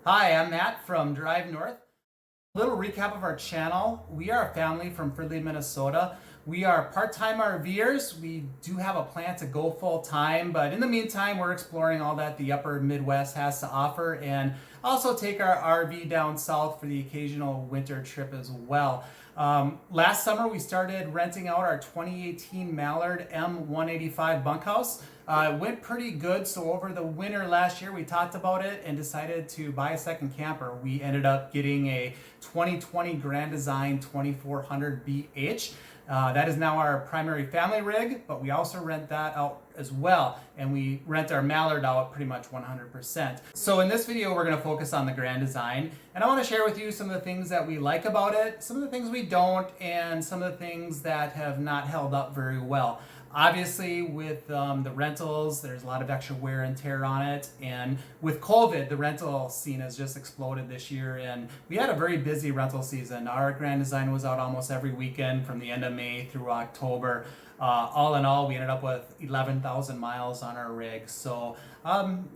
Hi, I'm Matt from Drive North. A little recap of our channel. We are a family from Fridley, Minnesota. We are part-time RVers. We do have a plan to go full-time, but in the meantime, we're exploring all that the upper Midwest has to offer and also take our RV down south for the occasional winter trip as well. Last summer, we started renting out our 2018 Mallard M185 bunkhouse. It went pretty good, so over the winter last year, we talked about it and decided to buy a second camper. We ended up getting a 2020 Grand Design 2400 BH. That is now our primary family rig, but we also rent that out as well, and we rent our Mallard out pretty much 100%. So in this video, we're going to focus on the Grand Design, and I want to share with you some of the things that we like about it, some of the things we don't, and some of the things that have not held up very well. Obviously, with the rentals, there's a lot of extra wear and tear on it. And with COVID, the rental scene has just exploded this year. And we had a very busy rental season. Our Grand Design was out almost every weekend from the end of May through October. All in all, we ended up with 11,000 miles on our rig. So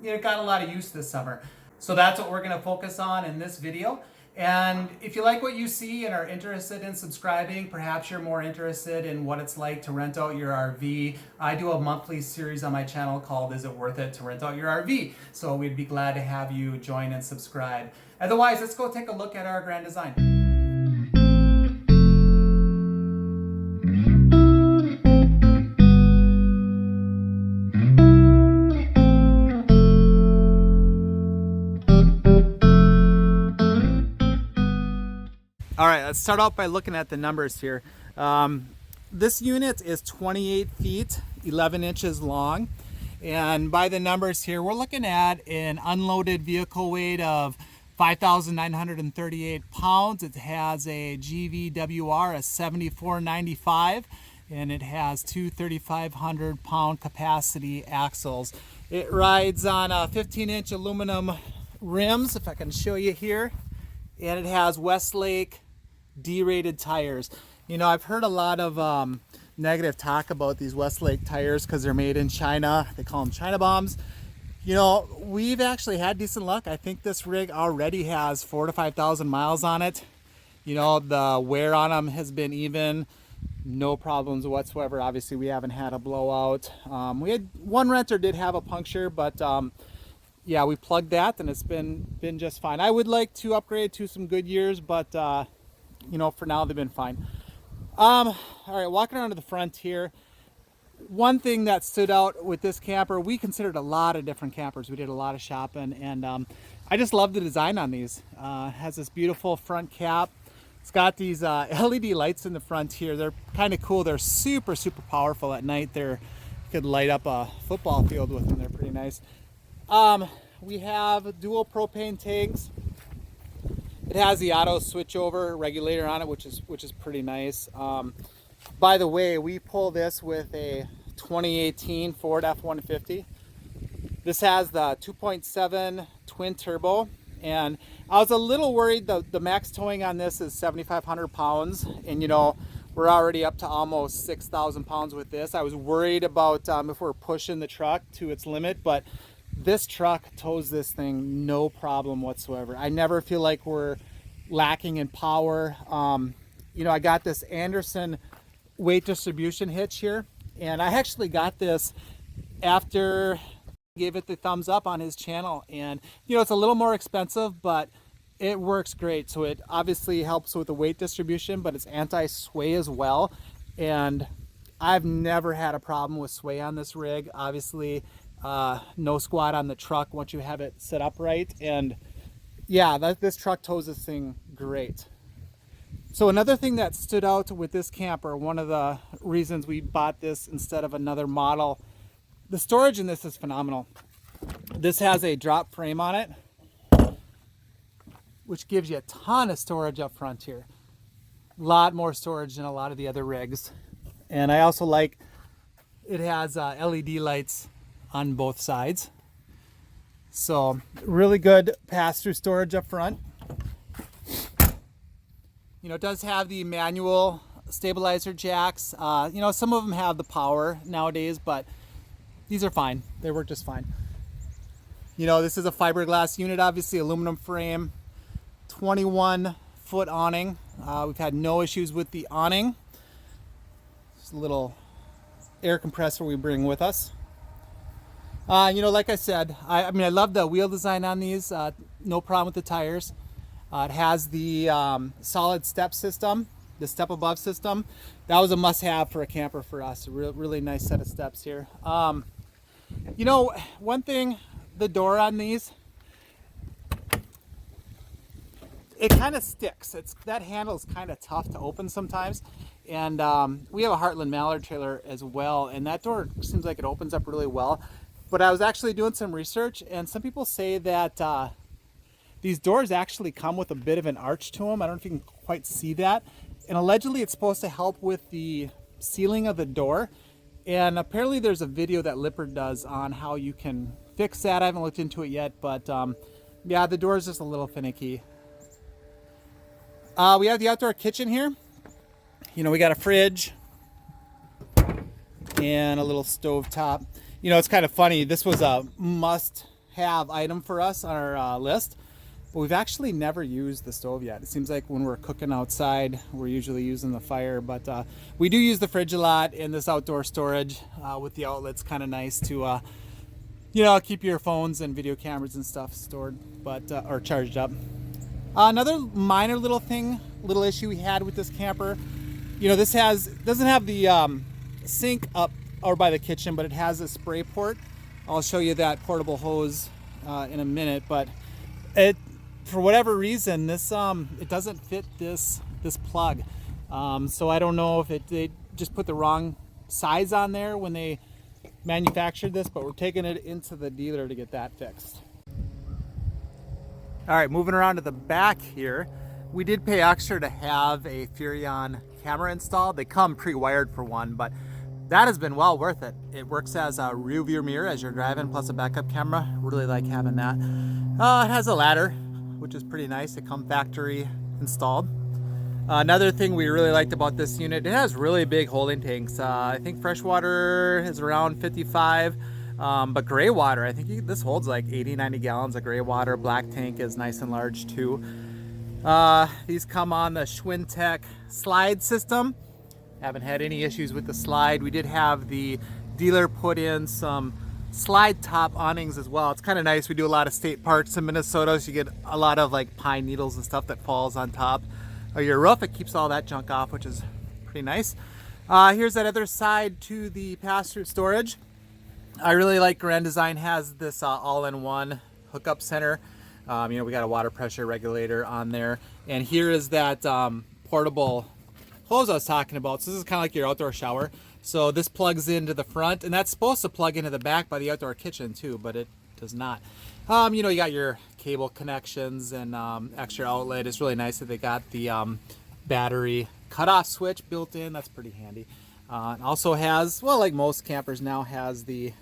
it got a lot of use this summer. So that's what we're going to focus on in this video. And if you like what you see and are interested in subscribing, perhaps you're more interested in what it's like to rent out your RV. I do a monthly series on my channel called Is It Worth It to Rent Out Your RV? So we'd be glad to have you join and subscribe. Otherwise, let's go take a look at our Grand Design. All right, let's start out by looking at the numbers here. This unit is 28 feet, 11 inches long. And by the numbers here, we're looking at an unloaded vehicle weight of 5,938 pounds. It has a GVWR, a 7495, and it has two 3,500 pound capacity axles. It rides on 15-inch aluminum rims, if I can show you here. And it has Westlake D-rated tires. You know, I've heard a lot of negative talk about these Westlake tires because they're made in China. They call them China bombs. You know, we've actually had decent luck. I think this rig already has 4,000 to 5,000 miles on it. You know, the wear on them has been even, no problems whatsoever. Obviously, we haven't had a blowout. We had one renter did have a puncture, but yeah, we plugged that and it's been just fine. I would like to upgrade to some Goodyears, but you know, for now they've been fine. All right, walking around to the front here. One thing that stood out with this camper, we considered a lot of different campers. We did a lot of shopping, and I just love the design on these. It has this beautiful front cap. It's got these LED lights in the front here. They're kind of cool. They're super powerful at night. You could light up a football field with them. They're pretty nice. We have dual propane tanks. It has the auto switchover regulator on it, which is pretty nice. By the way, we pull this with a 2018 Ford F-150. This has the 2.7 twin turbo, and I was a little worried. The max towing on this is 7,500 pounds, and you know, we're already up to almost 6,000 pounds with this. I was worried about if we're pushing the truck to its limit, but this truck tows this thing no problem whatsoever. I never feel like we're lacking in power. You know, I got this Anderson weight distribution hitch here, and I actually got this after I gave it the thumbs up on his channel. And you know, it's a little more expensive, but it works great. So it obviously helps with the weight distribution, but it's anti-sway as well. And I've never had a problem with sway on this rig. Obviously, no squat on the truck once you have it set up right. And yeah, this truck tows this thing great. So another thing that stood out with this camper, one of the reasons we bought this instead of another model, the storage in this is phenomenal. This has a drop frame on it, which gives you a ton of storage up front here. A lot more storage than a lot of the other rigs. And I also like it has LED lights on both sides. So really good pass-through storage up front. You know, it does have the manual stabilizer jacks. You know, some of them have the power nowadays, but these are fine. They work just fine. You know, this is a fiberglass unit, obviously aluminum frame, 21-foot awning. We've had no issues with the awning. Just a little air compressor we bring with us. You know, like I said, I mean, I love the wheel design on these. No problem with the tires. It has the solid step system, the step above system. That was a must-have for a camper for us. A really nice set of steps here. You know, one thing, the door on these, it kind of sticks. That handle is kind of tough to open sometimes. And we have a Heartland Mallard trailer as well, and that door seems like it opens up really well. But I was actually doing some research, and some people say that these doors actually come with a bit of an arch to them. I don't know if you can quite see that. And allegedly it's supposed to help with the sealing of the door. And apparently there's a video that Lippert does on how you can fix that. I haven't looked into it yet, but yeah, the door is just a little finicky. We have the outdoor kitchen here. You know, we got a fridge and a little stove top. You know, it's kind of funny. This was a must-have item for us on our list, but we've actually never used the stove yet. It seems like when we're cooking outside, we're usually using the fire, but we do use the fridge a lot, and this outdoor storage with the outlets kind of nice to, you know, keep your phones and video cameras and stuff stored, but or charged up. Another minor little issue we had with this camper, you know, this doesn't have the sink up or by the kitchen, but it has a spray port. I'll show you that portable hose in a minute, but for whatever reason, this it doesn't fit this plug. So I don't know if they just put the wrong size on there when they manufactured this, but we're taking it into the dealer to get that fixed. All right, moving around to the back here, we did pay extra to have a Furrion camera installed. They come pre-wired for one, but that has been well worth it. It works as a rear view mirror as you're driving, plus a backup camera. Really like having that. It has a ladder, which is pretty nice. It comes factory installed. Another thing we really liked about this unit, it has really big holding tanks. I think freshwater is around 55, but gray water, I think this holds like 80, 90 gallons of gray water. Black tank is nice and large too. These come on the Schwintek slide system. Haven't had any issues with the slide. We did have the dealer put in some slide top awnings as well. It's kind of nice. We do a lot of state parks in Minnesota, so you get a lot of like pine needles and stuff that falls on top of your roof. It keeps all that junk off, which is pretty nice. Here's that other side to the pass-through storage. I really like Grand Design has this all-in-one hookup center. You know, we got a water pressure regulator on there, and here is that portable hose I was talking about. So this is kind of like your outdoor shower. So this plugs into the front, and that's supposed to plug into the back by the outdoor kitchen too, but it does not. You know, you got your cable connections and extra outlet. It's really nice that they got the battery cutoff switch built in. That's pretty handy. It also has, well, like most campers now, has the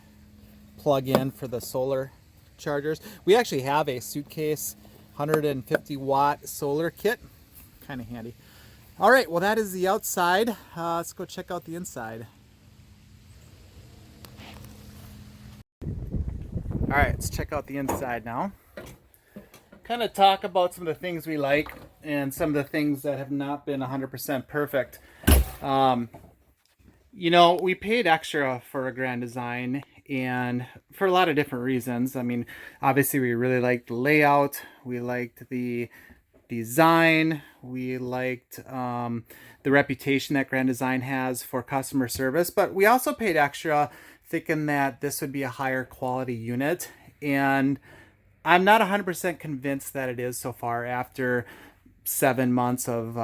plug-in for the solar chargers. We actually have a suitcase 150 watt solar kit. Kind of handy. All right, well, that is the outside. Let's go check out the inside. All right, let's check out the inside now. Kind of talk about some of the things we like and some of the things that have not been 100% perfect. You know, we paid extra for a Grand Design, and for a lot of different reasons. I mean, obviously we really liked the layout. We liked the design. We liked the reputation that Grand Design has for customer service, but we also paid extra thinking that this would be a higher quality unit, and I'm not 100% convinced that it is so far after 7 months of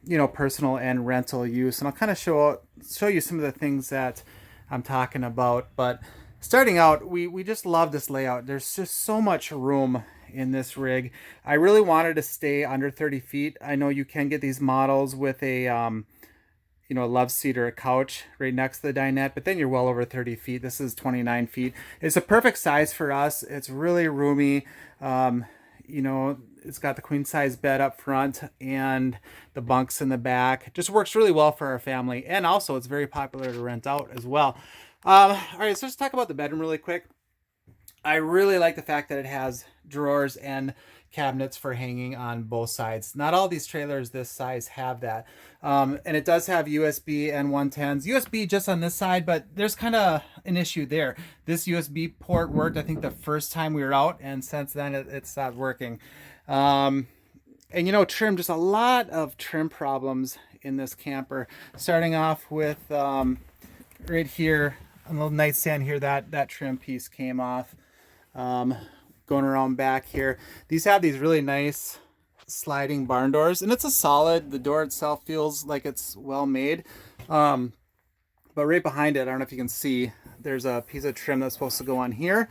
you know, personal and rental use. And I'll kind of show you some of the things that I'm talking about. But starting out, we just love this layout. There's just so much room in this rig. I really wanted to stay under 30 feet. I know you can get these models with a you know, a love seat or a couch right next to the dinette, but then you're well over 30 feet. This is 29 feet. It's a perfect size for us. It's really roomy. You know, it's got the queen size bed up front and the bunks in the back. It just works really well for our family, and also it's very popular to rent out as well. All right, so let's talk about the bedroom really quick. I really like the fact that it has drawers and cabinets for hanging on both sides. Not all these trailers this size have that. And it does have USB and 110s. USB just on this side, but there's kind of an issue there. This USB port worked, I think, the first time we were out, and since then it stopped working. And you know, trim, just a lot of trim problems in this camper. Starting off with right here on the nightstand here, that trim piece came off. Going around back here, these have these really nice sliding barn doors, and it's a solid, the door itself feels like it's well made. But right behind it, I don't know if you can see, there's a piece of trim that's supposed to go on here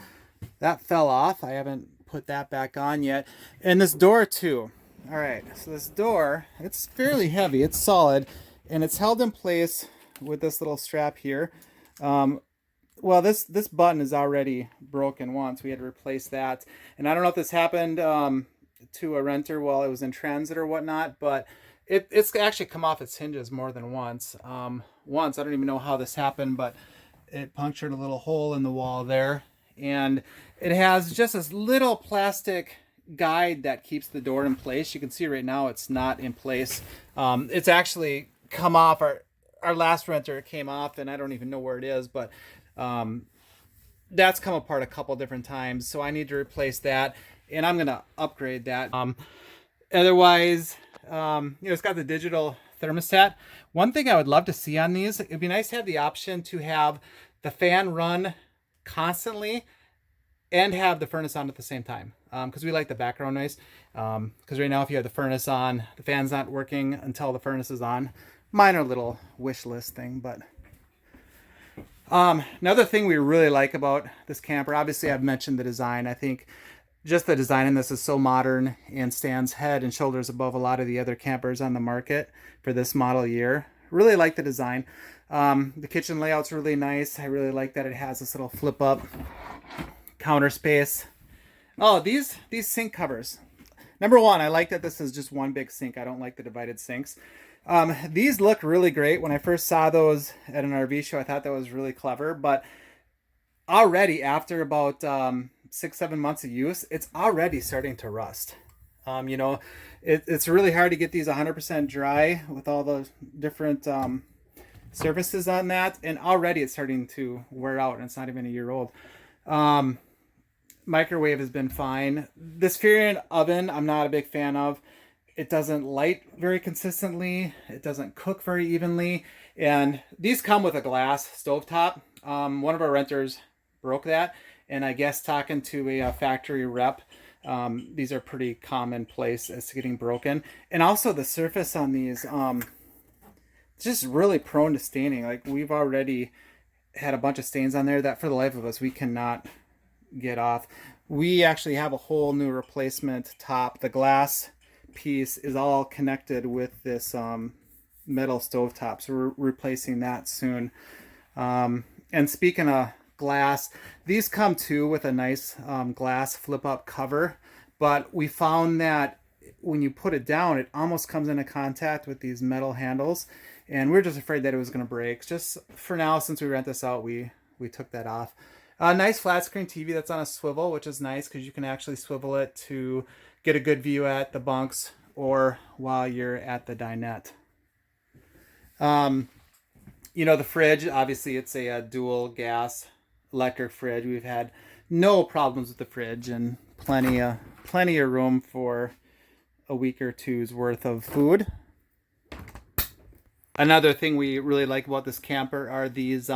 that fell off. I haven't put that back on yet. And this door too. All right, so this door, it's fairly heavy, it's solid, and it's held in place with this little strap here. Well, this button is already broken once. We had to replace that. And I don't know if this happened to a renter while it was in transit or whatnot, but it's actually come off its hinges more than once. Once, I don't even know how this happened, but it punctured a little hole in the wall there. And it has just this little plastic guide that keeps the door in place. You can see right now it's not in place. It's actually come off. Our last renter, it came off, and I don't even know where it is, but that's come apart a couple different times, so I need to replace that, and I'm gonna upgrade that. Otherwise, you know, it's got the digital thermostat. One thing I would love to see on these, it'd be nice to have the option to have the fan run constantly and have the furnace on at the same time, because we like the background noise. Because right now, if you have the furnace on, the fan's not working until the furnace is on. Minor little wish list thing, but another thing we really like about this camper, obviously I've mentioned the design. I think just the design in this is so modern and stands head and shoulders above a lot of the other campers on the market for this model year. Really like the design. The kitchen layout's really nice. I really like that it has this little flip up counter space. Oh, these sink covers. Number one, I like that this is just one big sink. I don't like the divided sinks. These look really great. When I first saw those at an RV show, I thought that was really clever, but already after about 6-7 months of use, it's already starting to rust. You know, it's really hard to get these 100% dry with all the different surfaces on that, and already it's starting to wear out, and it's not even a year old. Microwave has been fine. This Furrion oven, I'm not a big fan of. It doesn't light very consistently. It doesn't cook very evenly. And these come with a glass stovetop. One of our renters broke that. And I guess talking to a factory rep, these are pretty commonplace as to getting broken. And also the surface on these, just really prone to staining. Like, we've already had a bunch of stains on there that for the life of us, we cannot get off. We actually have a whole new replacement top. The glass piece is all connected with this metal stovetop, so we're replacing that soon. And speaking of glass, these come too with a nice glass flip up cover, but we found that when you put it down, it almost comes into contact with these metal handles, and we're just afraid that it was going to break. Just for now, since we rent this out, we took that off. A nice flat screen TV that's on a swivel, which is nice because you can actually swivel it to get a good view at the bunks or while you're at the dinette. You know, the fridge, obviously it's a dual gas electric fridge. We've had no problems with the fridge, and plenty of room for a week or two's worth of food. Another thing we really like about this camper are these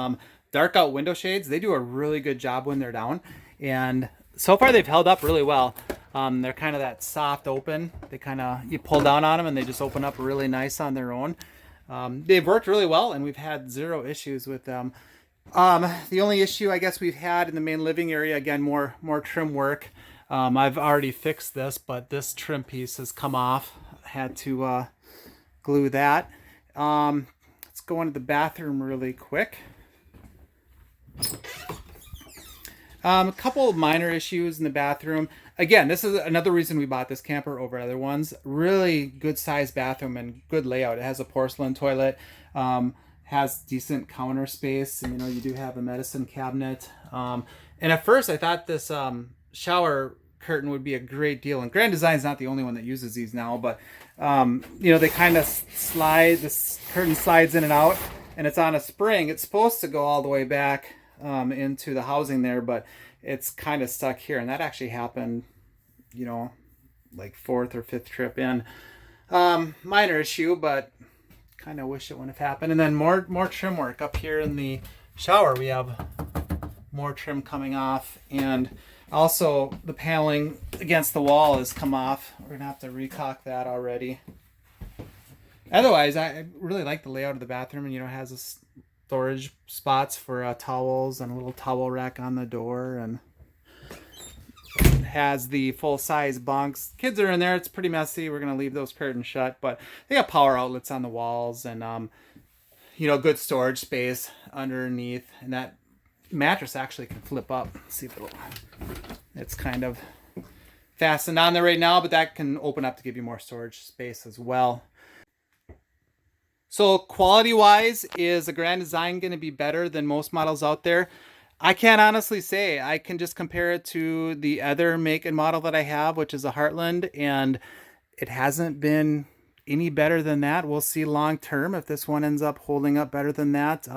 dark out window shades. They do a really good job when they're down, and so far they've held up really well. They're kind of that soft open. They kind of, you pull down on them and they just open up really nice on their own. They've worked really well, and we've had zero issues with them. The only issue I guess we've had in the main living area, again, more trim work. I've already fixed this, but this trim piece has come off. Had to glue that. Let's go into the bathroom really quick. A couple of minor issues in the bathroom. Again, this is another reason we bought this camper over other ones. Really good sized bathroom and good layout. It has a porcelain toilet, has decent counter space, and you know, you do have a medicine cabinet. And at first I thought this shower curtain would be a great deal. And Grand Design's not the only one that uses these now, but they kind of slide, this curtain slides in and out, and it's on a spring. It's supposed to go all the way back into the housing there, but it's kind of stuck here. And that actually happened, like fourth or fifth trip in. Minor issue, but kind of wish it wouldn't have happened. And then more trim work up here in the shower. We have more trim coming off, and also the paneling against the wall has come off. We're gonna have to recaulk that already. Otherwise, I really like the layout of the bathroom, and it has a storage spots for towels and a little towel rack on the door, and it has the full-size bunks. Kids are in there. It's pretty messy. We're gonna leave those curtains shut, but they got power outlets on the walls, and good storage space underneath. And that mattress actually can flip up. Let's see if it's kind of fastened on there right now, but that can open up to give you more storage space as well. So quality wise, is the Grand Design going to be better than most models out there? I can't honestly say. I can just compare it to the other make and model that I have, which is a Heartland, and it hasn't been any better than that. We'll see long term if this one ends up holding up better than that.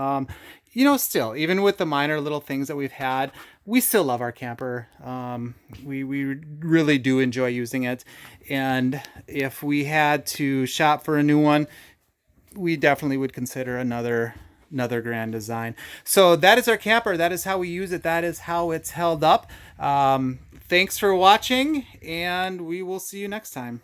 Still, even with the minor little things that we've had, we still love our camper. We really do enjoy using it. And if we had to shop for a new one, we definitely would consider another Grand Design. So that is our camper. That is how we use it. That is how it's held up. Thanks for watching, and we will see you next time.